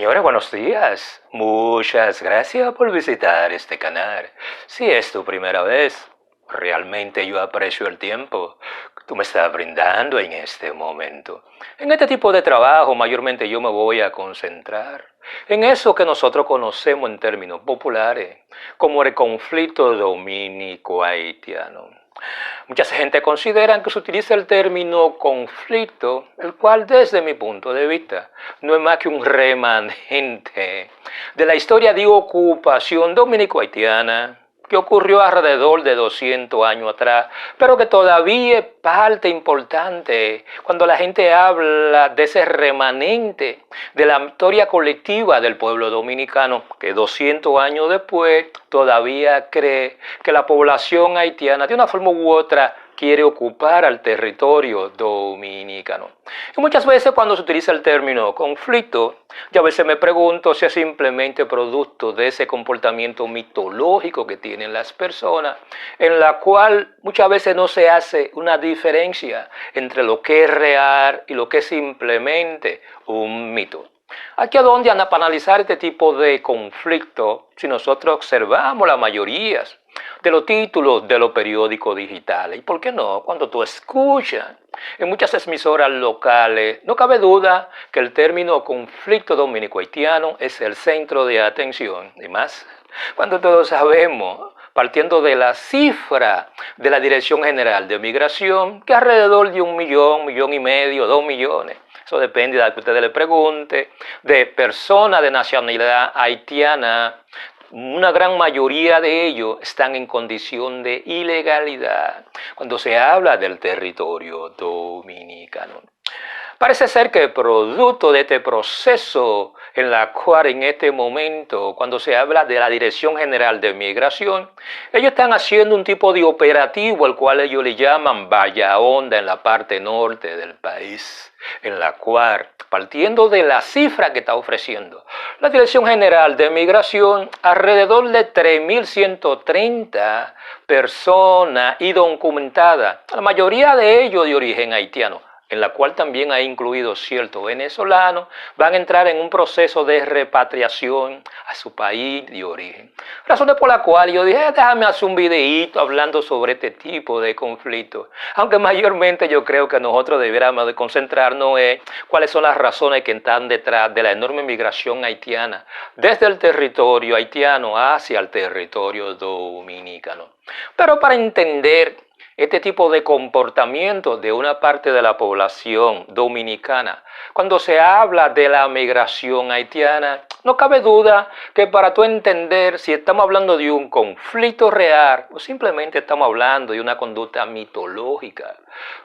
Señores, buenos días. Muchas gracias por visitar este canal. Si es tu primera vez, realmente yo aprecio el tiempo que tú me estás brindando en este momento. En este tipo de trabajo, mayormente yo me voy a concentrar en eso que nosotros conocemos en términos populares como el conflicto dominico-haitiano. Mucha gente considera que se utiliza el término conflicto, el cual desde mi punto de vista no es más que un remanente de la historia de ocupación dominico-haitiana que ocurrió alrededor de 200 años atrás, pero que todavía es parte importante cuando la gente habla de ese remanente de la historia colectiva del pueblo dominicano, que 200 años después todavía cree que la población haitiana de una forma u otra quiere ocupar al territorio dominicano. Y muchas veces cuando se utiliza el término conflicto, yo a veces me pregunto si es simplemente producto de ese comportamiento mitológico que tienen las personas, en la cual muchas veces no se hace una diferencia entre lo que es real y lo que es simplemente un mito. Aquí es donde anda para analizar este tipo de conflicto, si nosotros observamos la mayoría de los títulos de los periódicos digitales. ¿Y por qué no? Cuando tú escuchas en muchas emisoras locales, no cabe duda que el término conflicto dominico-haitiano es el centro de atención. Y más, cuando todos sabemos, partiendo de la cifra de la Dirección General de Migración, que alrededor de 1 millón, 1,5 millones, 2 millones, eso depende de lo que ustedes le pregunten, de personas de nacionalidad haitiana, una gran mayoría de ellos están en condición de ilegalidad cuando se habla del territorio dominicano. Parece ser que producto de este proceso en la cual en este momento, cuando se habla de la Dirección General de Migración, ellos están haciendo un tipo de operativo al cual ellos le llaman Valla Honda en la parte norte del país, en la cual, partiendo de la cifra que está ofreciendo la Dirección General de Migración, alrededor de 3.130 personas indocumentadas, la mayoría de ellos de origen haitiano, en la cual también ha incluido ciertos venezolanos, van a entrar en un proceso de repatriación a su país de origen. Razones por las cuales yo dije, déjame hacer un videíto hablando sobre este tipo de conflictos. Aunque mayormente yo creo que nosotros deberíamos de concentrarnos en cuáles son las razones que están detrás de la enorme migración haitiana desde el territorio haitiano hacia el territorio dominicano. Pero para entender este tipo de comportamiento de una parte de la población dominicana, cuando se habla de la migración haitiana, no cabe duda que para tú entender si estamos hablando de un conflicto real o simplemente estamos hablando de una conducta mitológica,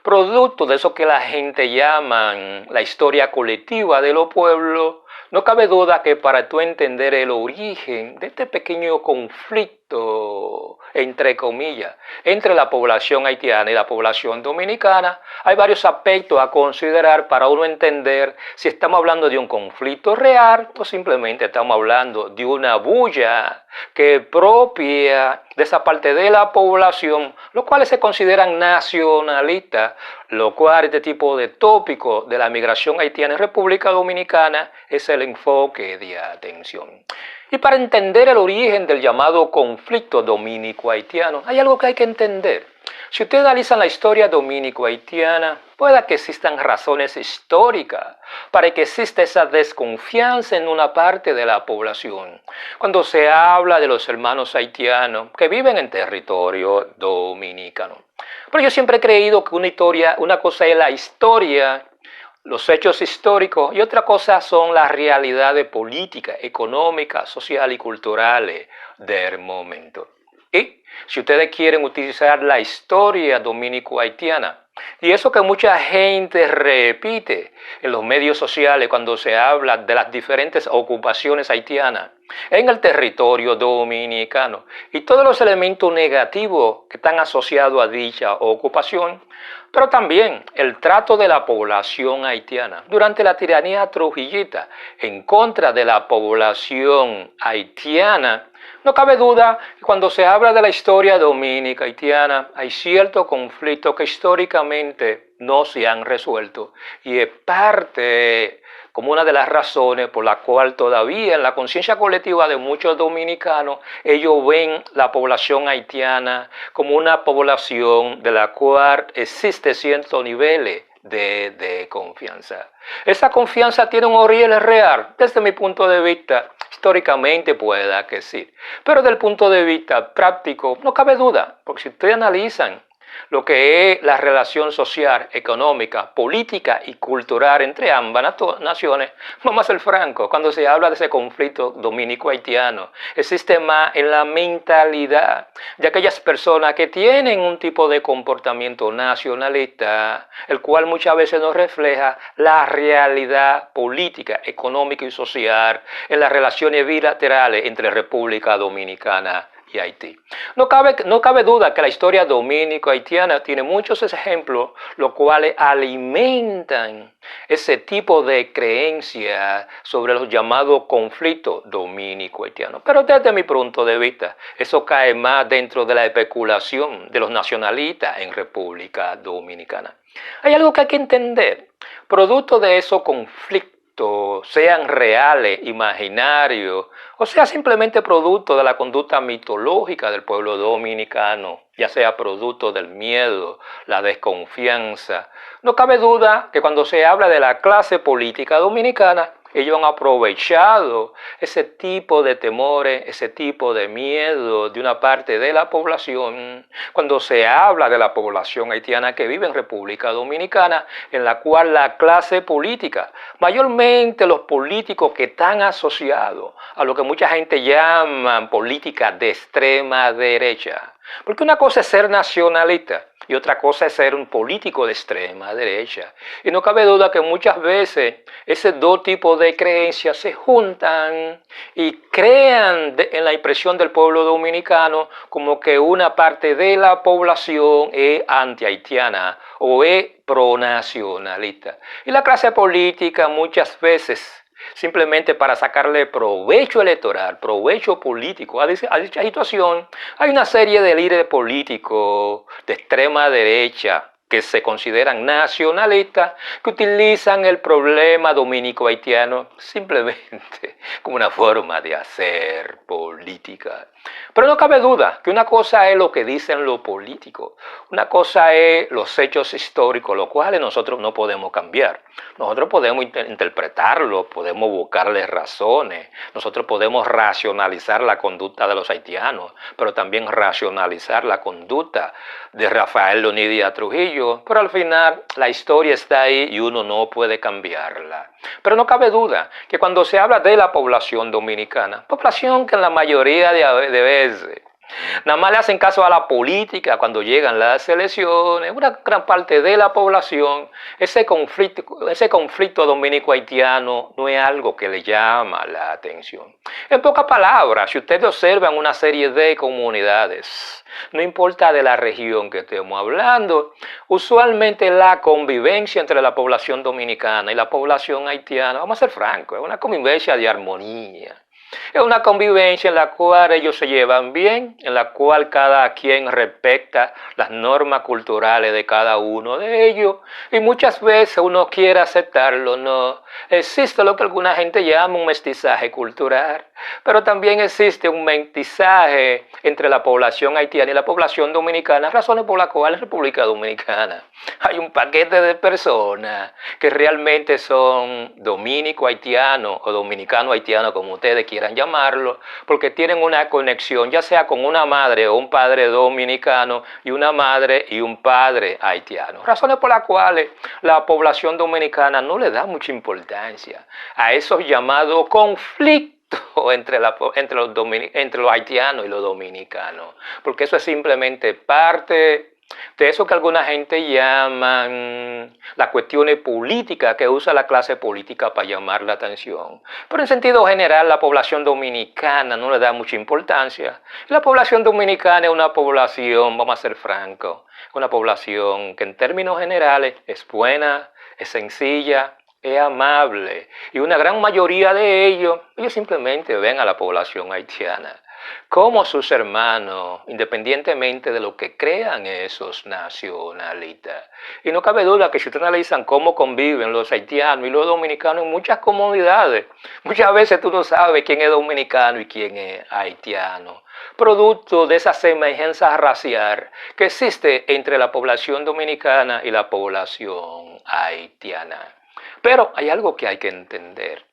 producto de eso que la gente llama la historia colectiva de los pueblos, no cabe duda que para tú entender el origen de este pequeño conflicto, entre comillas, entre la población haitiana y la población dominicana, hay varios aspectos a considerar para uno entender si estamos hablando de un conflicto real o simplemente estamos hablando de una bulla que es propia de esa parte de la población, los cuales se consideran nacionalistas, lo cual este tipo de tópico de la migración haitiana en República Dominicana es el enfoque de atención. Y para entender el origen del llamado conflicto dominico-haitiano, hay algo que hay que entender. Si ustedes analizan la historia dominico-haitiana, puede que existan razones históricas para que exista esa desconfianza en una parte de la población. Cuando se habla de los hermanos haitianos que viven en territorio dominicano. Pero yo siempre he creído que una cosa es la historia, los hechos históricos, y otra cosa son las realidades políticas, económicas, sociales y culturales del momento. Y si ustedes quieren utilizar la historia dominico-haitiana, y eso que mucha gente repite en los medios sociales cuando se habla de las diferentes ocupaciones haitianas en el territorio dominicano y todos los elementos negativos que están asociados a dicha ocupación, pero también el trato de la población haitiana durante la tiranía trujillita en contra de la población haitiana No cabe duda que cuando se habla de la historia dominica haitiana hay ciertos conflictos que históricamente no se han resuelto y es parte como una de las razones por la cual todavía en la conciencia colectiva de muchos dominicanos ellos ven la población haitiana como una población de la cual existe ciertos niveles de confianza. Esa confianza tiene un origen real, desde mi punto de vista, históricamente pueda que sí, pero desde el punto de vista práctico no cabe duda, porque si ustedes analizan lo que es la relación social, económica, política y cultural entre ambas naciones, vamos a ser francos, cuando se habla de ese conflicto dominico-haitiano, existe más en la mentalidad de aquellas personas que tienen un tipo de comportamiento nacionalista, el cual muchas veces no refleja la realidad política, económica y social en las relaciones bilaterales entre República Dominicana y Haití. No cabe duda que la historia dominico-haitiana tiene muchos ejemplos, los cuales alimentan ese tipo de creencias sobre los llamados conflictos dominico-haitianos. Pero desde mi punto de vista, eso cae más dentro de la especulación de los nacionalistas en República Dominicana. Hay algo que hay que entender. Producto de esos conflictos, sean reales, imaginarios, o sea simplemente producto de la conducta mitológica del pueblo dominicano, ya sea producto del miedo, la desconfianza. No cabe duda que cuando se habla de la clase política dominicana, ellos han aprovechado ese tipo de temores, ese tipo de miedo de una parte de la población. Cuando se habla de la población haitiana que vive en República Dominicana, en la cual la clase política, mayormente los políticos que están asociados a lo que mucha gente llama política de extrema derecha. Porque una cosa es ser nacionalista y otra cosa es ser un político de extrema derecha. Y no cabe duda que muchas veces esos dos tipos de creencias se juntan y crean en la impresión del pueblo dominicano como que una parte de la población es anti-haitiana o es pronacionalista. Y la clase política muchas veces, simplemente para sacarle provecho electoral, provecho político a dicha situación, hay una serie de líderes políticos de extrema derecha que se consideran nacionalistas, que utilizan el problema dominico-haitiano simplemente como una forma de hacer política. Pero no cabe duda que una cosa es lo que dicen los políticos, una cosa es los hechos históricos, los cuales nosotros no podemos cambiar. Nosotros podemos interpretarlo, podemos buscarle razones, nosotros podemos racionalizar la conducta de los haitianos, pero también racionalizar la conducta de Rafael Leonidas Trujillo, pero al final la historia está ahí y uno no puede cambiarla. Pero no cabe duda que cuando se habla de la población dominicana, población que en la mayoría de veces nada más le hacen caso a la política cuando llegan las elecciones, una gran parte de la población, ese conflicto dominico-haitiano no es algo que le llama la atención. En pocas palabras, si ustedes observan una serie de comunidades, no importa de la región que estemos hablando, usualmente la convivencia entre la población dominicana y la población haitiana, vamos a ser francos, es una convivencia de armonía. Es una convivencia en la cual ellos se llevan bien, en la cual cada quien respeta las normas culturales de cada uno de ellos y muchas veces uno quiere aceptarlo, no. Existe lo que alguna gente llama un mestizaje cultural, pero también existe un mestizaje entre la población haitiana y la población dominicana, razones por las cuales en República Dominicana hay un paquete de personas que realmente son dominico-haitianos o dominicano-haitianos, como ustedes quieran llamarlo, porque tienen una conexión, ya sea con una madre o un padre dominicano y una madre y un padre haitiano. Razones por las cuales la población dominicana no le da mucha importancia a esos llamados conflictos entre los haitianos y los dominicanos, porque eso es simplemente parte de eso que alguna gente llama las cuestiones políticas que usa la clase política para llamar la atención. Pero en sentido general la población dominicana no le da mucha importancia. La población dominicana es una población, vamos a ser francos, una población que en términos generales es buena, es sencilla, es amable y una gran mayoría de ellos simplemente ven a la población haitiana como sus hermanos, independientemente de lo que crean esos nacionalistas. Y no cabe duda que si ustedes analizan cómo conviven los haitianos y los dominicanos en muchas comunidades, muchas veces tú no sabes quién es dominicano y quién es haitiano, producto de esa semejanza racial que existe entre la población dominicana y la población haitiana. Pero hay algo que hay que entender.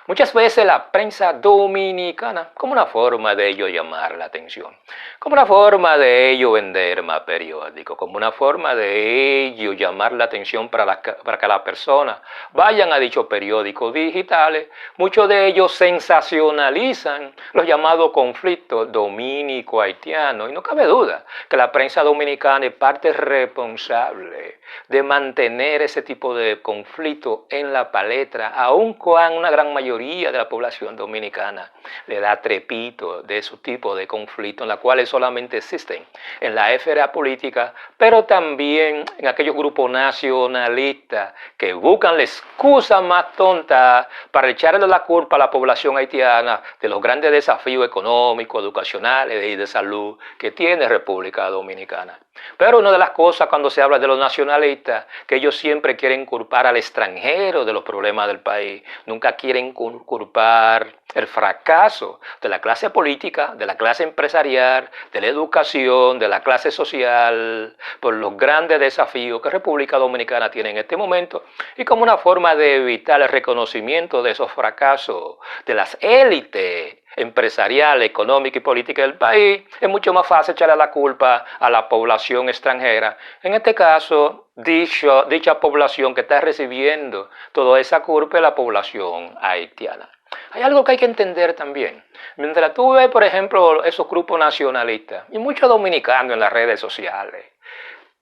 Muchas veces la prensa dominicana, como una forma de ello llamar la atención, como una forma de ello vender más periódicos, como una forma de ello llamar la atención para que las personas vayan a dichos periódicos digitales, muchos de ellos sensacionalizan los llamados conflictos dominico-haitianos. Y no cabe duda que la prensa dominicana es parte responsable de mantener ese tipo de conflicto en la palestra, aun cuando una gran mayoría de la población dominicana le da trepito de esos tipos de conflictos, en los cuales solamente existen en la esfera política, pero también en aquellos grupos nacionalistas que buscan la excusa más tonta para echarle la culpa a la población haitiana de los grandes desafíos económicos, educacionales y de salud que tiene República Dominicana. Pero una de las cosas cuando se habla de los nacionalistas, que ellos siempre quieren culpar al extranjero de los problemas del país, nunca quieren culpar el fracaso de la clase política, de la clase empresarial, de la educación, de la clase social, por los grandes desafíos que República Dominicana tiene en este momento, y como una forma de evitar el reconocimiento de esos fracasos de las élites empresarial, económica y política del país, es mucho más fácil echarle la culpa a la población extranjera. En este caso, dicha población que está recibiendo toda esa culpa es la población haitiana. Hay algo que hay que entender también. Mientras tú ves, por ejemplo, esos grupos nacionalistas y muchos dominicanos en las redes sociales,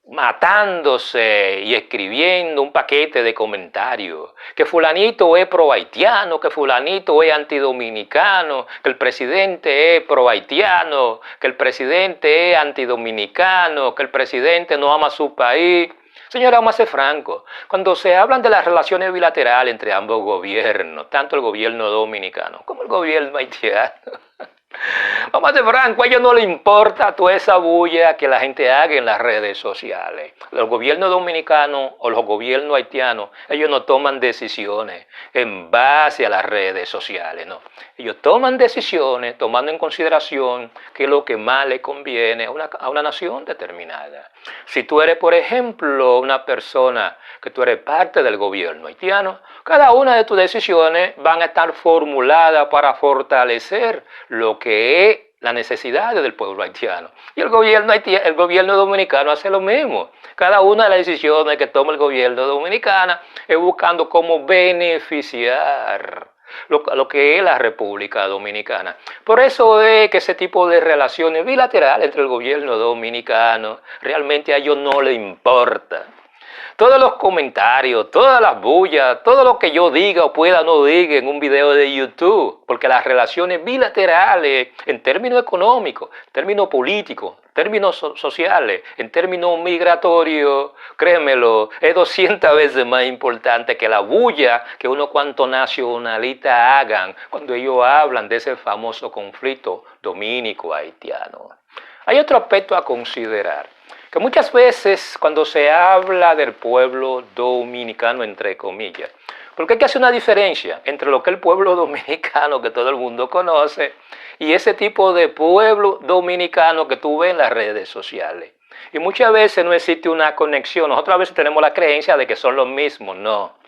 matándose y escribiendo un paquete de comentarios, que fulanito es pro haitiano, que fulanito es antidominicano, que el presidente es pro haitiano, que el presidente es antidominicano, que el presidente no ama su país. Señora, vamos a ser francos, cuando se hablan de las relaciones bilaterales entre ambos gobiernos, tanto el gobierno dominicano como el gobierno haitiano, vamos a ser francos, a ellos no les importa toda esa bulla que la gente haga en las redes sociales. Los gobiernos dominicanos o los gobiernos haitianos, ellos no toman decisiones en base a las redes sociales, no. Ellos toman decisiones tomando en consideración qué es lo que más le conviene a una nación determinada. Si tú eres, por ejemplo, una persona que tú eres parte del gobierno haitiano, cada una de tus decisiones van a estar formuladas para fortalecer lo que es las necesidades del pueblo haitiano. Y el gobierno dominicano hace lo mismo. Cada una de las decisiones que toma el gobierno dominicano es buscando cómo beneficiar lo que es la República Dominicana. Por eso es que ese tipo de relaciones bilaterales entre el gobierno dominicano realmente a ellos no les importa. Todos los comentarios, todas las bullas, todo lo que yo diga o pueda no diga en un video de YouTube, porque las relaciones bilaterales en términos económicos, en términos políticos, en términos sociales, en términos migratorios, créemelo, es 200 veces más importante que la bulla que unos cuantos nacionalistas hagan cuando ellos hablan de ese famoso conflicto dominico-haitiano. Hay otro aspecto a considerar, que muchas veces cuando se habla del pueblo dominicano, entre comillas, porque hay que hacer una diferencia entre lo que es el pueblo dominicano que todo el mundo conoce y ese tipo de pueblo dominicano que tú ves en las redes sociales. Y muchas veces no existe una conexión. Nosotros a veces tenemos la creencia de que son los mismos. No.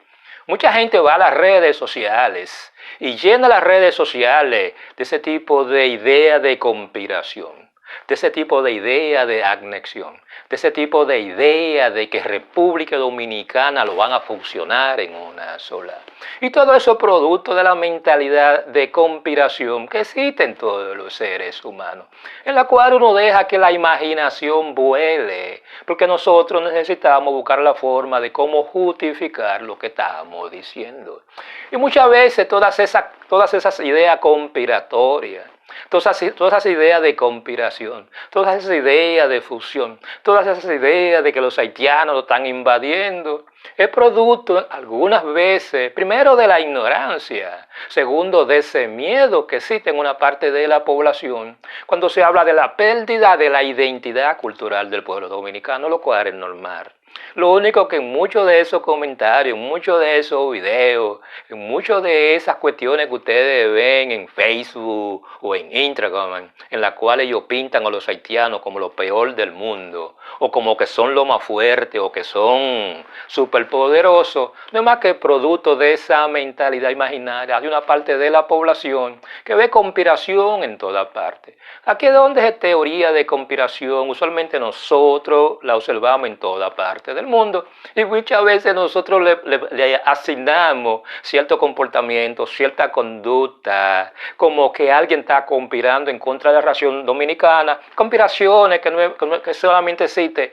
Mucha gente va a las redes sociales y llena las redes sociales de ese tipo de idea de conspiración, de ese tipo de idea de anexión, de ese tipo de idea de que República Dominicana lo van a funcionar en una sola. Y todo eso es producto de la mentalidad de conspiración que existe en todos los seres humanos, en la cual uno deja que la imaginación vuele, porque nosotros necesitamos buscar la forma de cómo justificar lo que estamos diciendo. Y muchas veces todas esas ideas conspiratorias, Todas esas ideas de conspiración, todas esas ideas de fusión, todas esas ideas de que los haitianos lo están invadiendo, es producto algunas veces, primero de la ignorancia, segundo de ese miedo que existe en una parte de la población cuando se habla de la pérdida de la identidad cultural del pueblo dominicano, lo cual es normal. Lo único que en muchos de esos comentarios, en muchos de esos videos, en muchas de esas cuestiones que ustedes ven en Facebook o en Instagram, en las cuales ellos pintan a los haitianos como lo peor del mundo, o como que son lo más fuerte, o que son superpoderosos, no es más que producto de esa mentalidad imaginaria de una parte de la población que ve conspiración en toda parte. Aquí es donde es teoría de conspiración, usualmente nosotros la observamos en toda parte del mundo y muchas veces nosotros le asignamos cierto comportamiento, cierta conducta, como que alguien está conspirando en contra de la nación dominicana, conspiraciones que solamente existen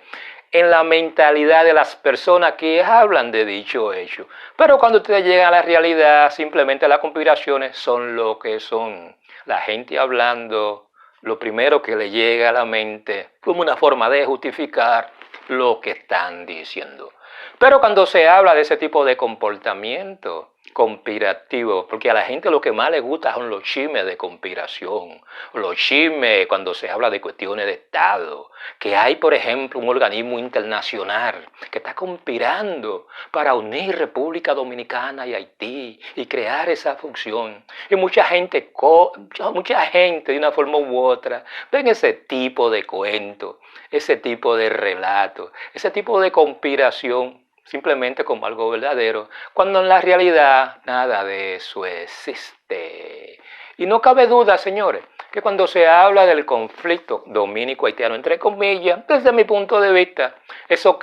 en la mentalidad de las personas que hablan de dicho hecho. Pero cuando ustedes llegan a la realidad, simplemente las conspiraciones son lo que son. La gente hablando lo primero que le llega a la mente como una forma de justificar lo que están diciendo. Pero cuando se habla de ese tipo de comportamiento conspirativo, porque a la gente lo que más le gusta son los chismes de conspiración, los chismes cuando se habla de cuestiones de Estado, que hay, por ejemplo, un organismo internacional que está conspirando para unir República Dominicana y Haití y crear esa función. Y mucha gente de una forma u otra ven ese tipo de cuentos, ese tipo de relatos, ese tipo de conspiración simplemente como algo verdadero, cuando en la realidad nada de eso existe. Y no cabe duda, señores, que cuando se habla del conflicto dominico-haitiano, entre comillas, desde mi punto de vista, eso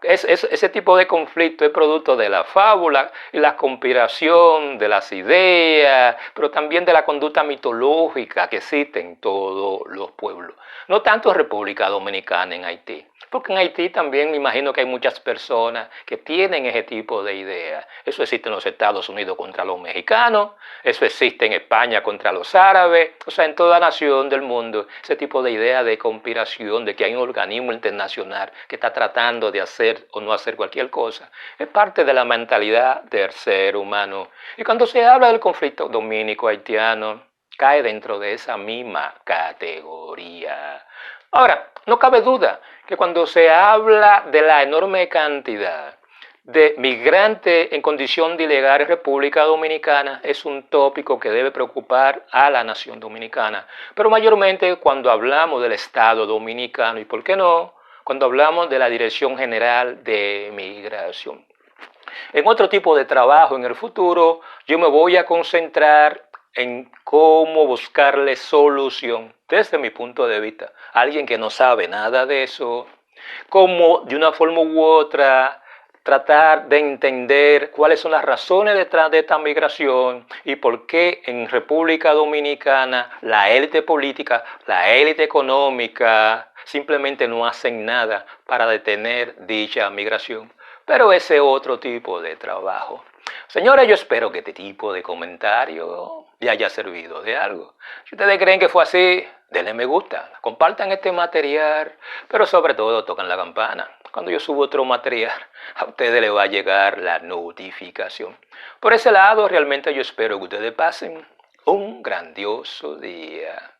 ese tipo de conflicto es producto de la fábula y la conspiración, de las ideas, pero también de la conducta mitológica que existe en todos los pueblos. No tanto en República Dominicana, en Haití. Porque en Haití también me imagino que hay muchas personas que tienen ese tipo de ideas. Eso existe en los Estados Unidos contra los mexicanos, eso existe en España contra los árabes, o sea, en toda nación del mundo, ese tipo de idea de conspiración, de que hay un organismo internacional que está tratando de hacer o no hacer cualquier cosa, es parte de la mentalidad del ser humano. Y cuando se habla del conflicto dominico-haitiano, cae dentro de esa misma categoría. Ahora, no cabe duda que cuando se habla de la enorme cantidad de migrantes en condición de ilegal en República Dominicana, es un tópico que debe preocupar a la nación dominicana. Pero mayormente cuando hablamos del Estado dominicano, y por qué no, cuando hablamos de la Dirección General de Migración. En otro tipo de trabajo en el futuro, yo me voy a concentrar en cómo buscarle solución desde mi punto de vista. Alguien que no sabe nada de eso, cómo de una forma u otra tratar de entender cuáles son las razones detrás de esta migración y por qué en República Dominicana la élite política, la élite económica simplemente no hacen nada para detener dicha migración. Pero ese otro tipo de trabajo. Señores, yo espero que este tipo de comentario le haya servido de algo. Si ustedes creen que fue así, denle me gusta, compartan este material, pero sobre todo toquen la campana. Cuando yo subo otro material, a ustedes les va a llegar la notificación. Por ese lado, realmente yo espero que ustedes pasen un grandioso día.